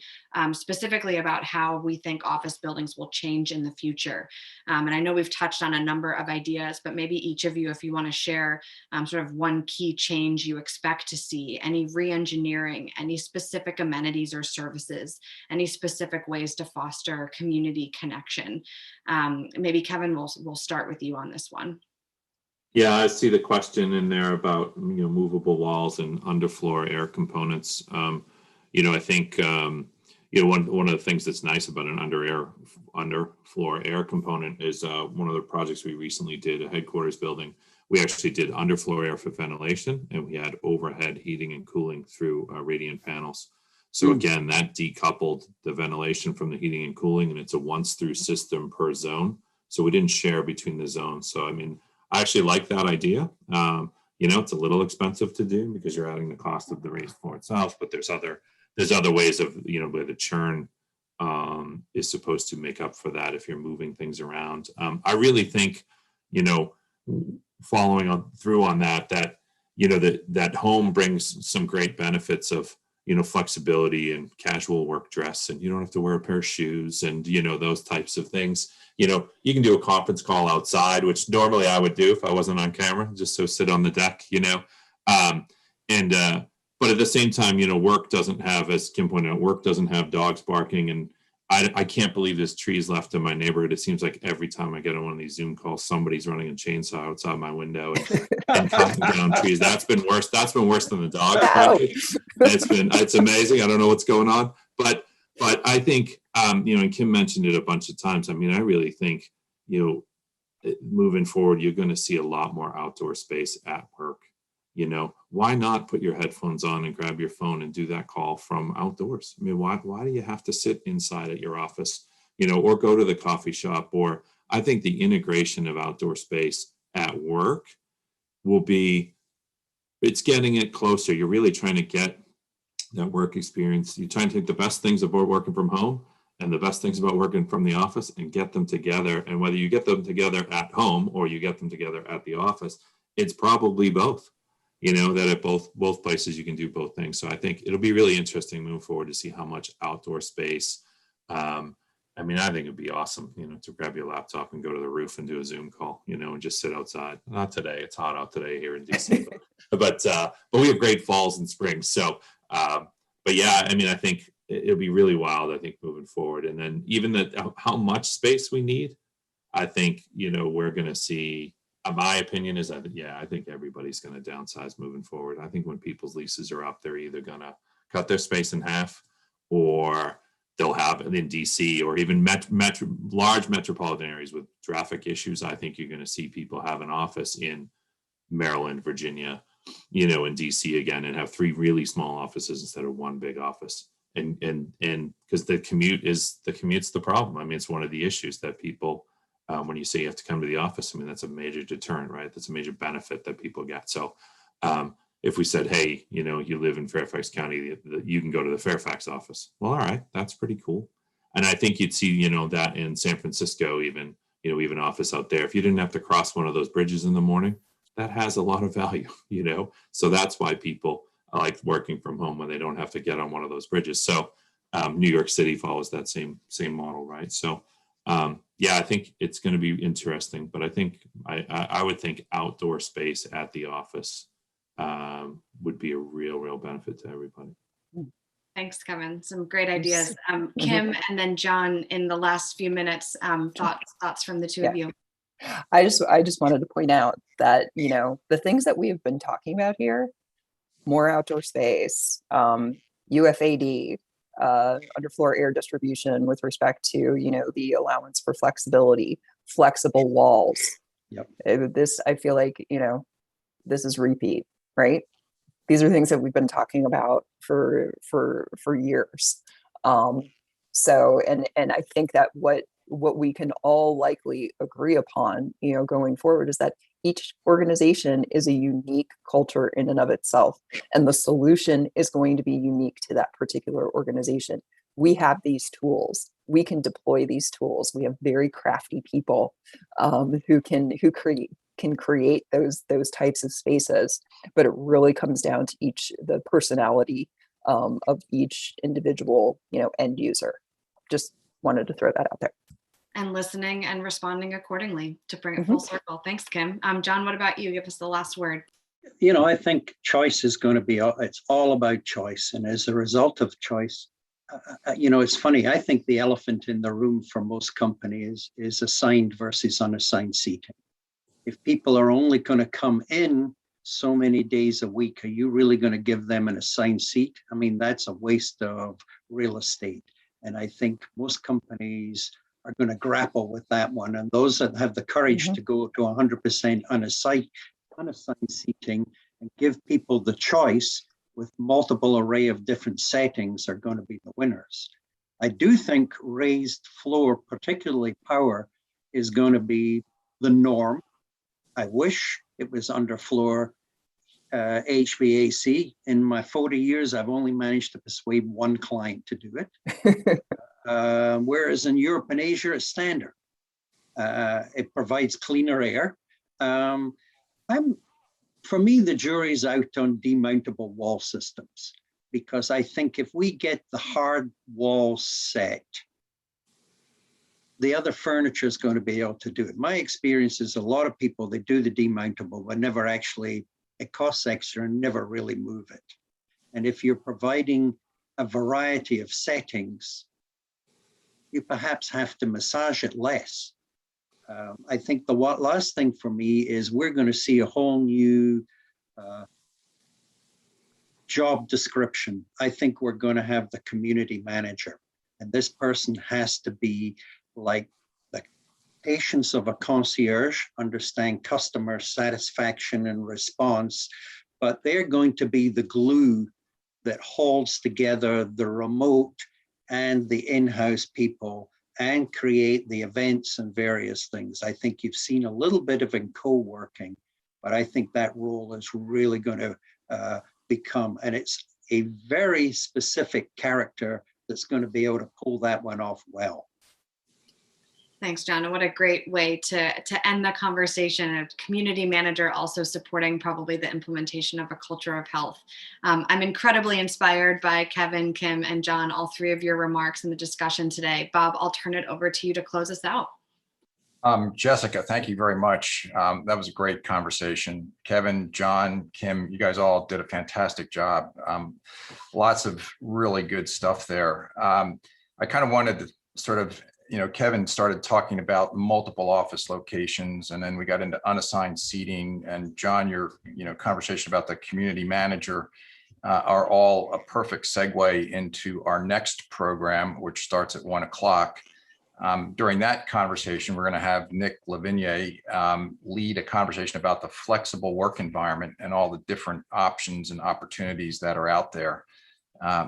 specifically about how we think office buildings will change in the future. And I know we've touched on a number of ideas, but maybe each of you, if you want to share sort of one key change you expect to see, any re-engineering, any specific amenities or services, any specific ways to foster community connection. Maybe Kevin, we'll start with you on this one. Yeah, I see the question in there about, you know, movable walls and underfloor air components. You know, I think you know, one of the things that's nice about an underfloor air component is one of the projects we recently did, a headquarters building. We actually did underfloor air for ventilation, and we had overhead heating and cooling through radiant panels. So again, that decoupled the ventilation from the heating and cooling, and it's a once through system per zone. So we didn't share between the zones. So, I mean, I actually like that idea. You know, it's a little expensive to do because you're adding the cost of the raised floor itself, but there's other ways of, you know, where the churn is supposed to make up for that if you're moving things around. I really think, you know, following on through on that, you know, that home brings some great benefits of, you know, flexibility and casual work dress, and you don't have to wear a pair of shoes and, you know, those types of things. You know, you can do a conference call outside, which normally I would do if I wasn't on camera, just so sit on the deck, you know. But at the same time, you know, work doesn't have, as Kim pointed out, work doesn't have dogs barking. And I can't believe there's trees left in my neighborhood. It seems like every time I get on one of these Zoom calls, somebody's running a chainsaw outside my window and cutting down trees. That's been worse. That's been worse than the dogs. Frankly. It's amazing. I don't know what's going on, but I think, you know, and Kim mentioned it a bunch of times. I mean, I really think, you know, moving forward, you're going to see a lot more outdoor space at work. You know, why not put your headphones on and grab your phone and do that call from outdoors? I mean, why do you have to sit inside at your office, you know, or go to the coffee shop? Or I think the integration of outdoor space at work will be, it's getting it closer. You're really trying to get that work experience. You're trying to take the best things about working from home and the best things about working from the office and get them together. And whether you get them together at home or you get them together at the office, it's probably both. You know, that at both places you can do both things. So I think it'll be really interesting moving forward to see how much outdoor space. I mean, I think it'd be awesome, you know, to grab your laptop and go to the roof and do a Zoom call, you know, and just sit outside. Not today; it's hot out today here in DC, but we have great falls and springs. So, but yeah, I mean, I think it'll be really wild. I think moving forward, and then even how much space we need, I think, you know, we're going to see. My opinion is that, yeah, I think everybody's going to downsize moving forward. I think when people's leases are up, they're either going to cut their space in half, or they'll have in DC or even large metropolitan areas with traffic issues. I think you're going to see people have an office in Maryland, Virginia, you know, in DC again, and have 3 really small offices instead of 1 big office. And because the commute's the problem. I mean, it's one of the issues that people, when you say you have to come to the office, I mean, that's a major deterrent, right? That's a major benefit that people get. So if we said, hey, you know, you live in Fairfax County, you can go to the Fairfax office. Well, all right, that's pretty cool. And I think you'd see, you know, that in San Francisco, even, you know, even office out there, if you didn't have to cross one of those bridges in the morning, that has a lot of value, you know? So that's why people like working from home when they don't have to get on one of those bridges. So New York City follows that same model, right? So yeah, I think it's going to be interesting, but I think I would think outdoor space at the office would be a real benefit to everybody. Thanks, Kevin. Some great ideas. Kim and then John, in the last few minutes, thoughts from the two of you. I just wanted to point out that, you know, the things that we've been talking about here, more outdoor space, UFAD, underfloor air distribution with respect to, you know, the allowance for flexibility, flexible walls. Yep. This, I feel like, you know, this is repeat, right? These are things that we've been talking about for years. So, and I think that what we can all likely agree upon, you know, going forward is that each organization is a unique culture in and of itself, and the solution is going to be unique to that particular organization. We have these tools. We can deploy these tools. We have very crafty people who can create those types of spaces. But it really comes down to the personality of each individual, you know, end user. Just wanted to throw that out there. And listening and responding accordingly to bring it full circle. Thanks, Kim. John, what about you? Give us the last word. You know, I think choice is going to be, it's all about choice. And as a result of choice, you know, it's funny. I think the elephant in the room for most companies is assigned versus unassigned seating. If people are only going to come in so many days a week, are you really going to give them an assigned seat? I mean, that's a waste of real estate. And I think most companies are going to grapple with that one. And those that have the courage to go to 100% unassigned seating and give people the choice with multiple array of different settings are going to be the winners. I do think raised floor, particularly power, is going to be the norm. I wish it was underfloor HVAC. In my 40 years, I've only managed to persuade one client to do it. Whereas in Europe and Asia, it's standard. It provides cleaner air. For me, the jury's out on demountable wall systems, because I think if we get the hard walls set, the other furniture is going to be able to do it. My experience is a lot of people, they do the demountable, but never actually, it costs extra and never really move it. And if you're providing a variety of settings, you perhaps have to massage it less. I think the last thing for me is we're going to see a whole new job description. I think we're going to have the community manager, and this person has to be like the patience of a concierge, understand customer satisfaction and response, but they're going to be the glue that holds together the remote and the in-house people and create the events and various things. I think you've seen a little bit of in co-working, but I think that role is really going to become, and it's a very specific character that's going to be able to pull that one off well. Thanks, John. And what a great way to end the conversation. A community manager also supporting probably the implementation of a culture of health. I'm incredibly inspired by Kevin, Kim, and John, all three of your remarks in the discussion today. Bob, I'll turn it over to you to close us out. Jessica, thank you very much. That was a great conversation. Kevin, John, Kim, you guys all did a fantastic job. Lots of really good stuff there. I kind of wanted to sort of, Kevin started talking about multiple office locations, and then we got into unassigned seating, and John, your conversation about the community manager are all a perfect segue into our next program, which starts at 1 o'clock. During that conversation, we're going to have Nick Lavigne lead a conversation about the flexible work environment and all the different options and opportunities that are out there.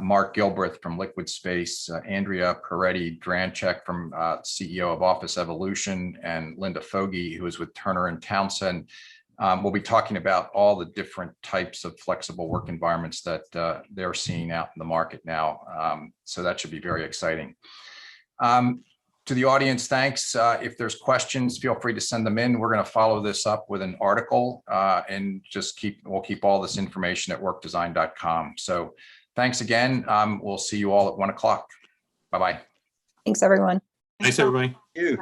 Mark Gilbreth from Liquid Space, Andrea Peretti-Dranchek from CEO of Office Evolution, and Linda Fogarty, who is with Turner and Townsend. We'll be talking about all the different types of flexible work environments that they're seeing out in the market now. So that should be very exciting. To the audience, thanks. If there's questions, feel free to send them in. We're going to follow this up with an article and we'll keep all this information at workdesign.com. So thanks again. We'll see you all at 1 o'clock. Bye-bye. Thanks, everyone. Thanks, everybody. Thank you.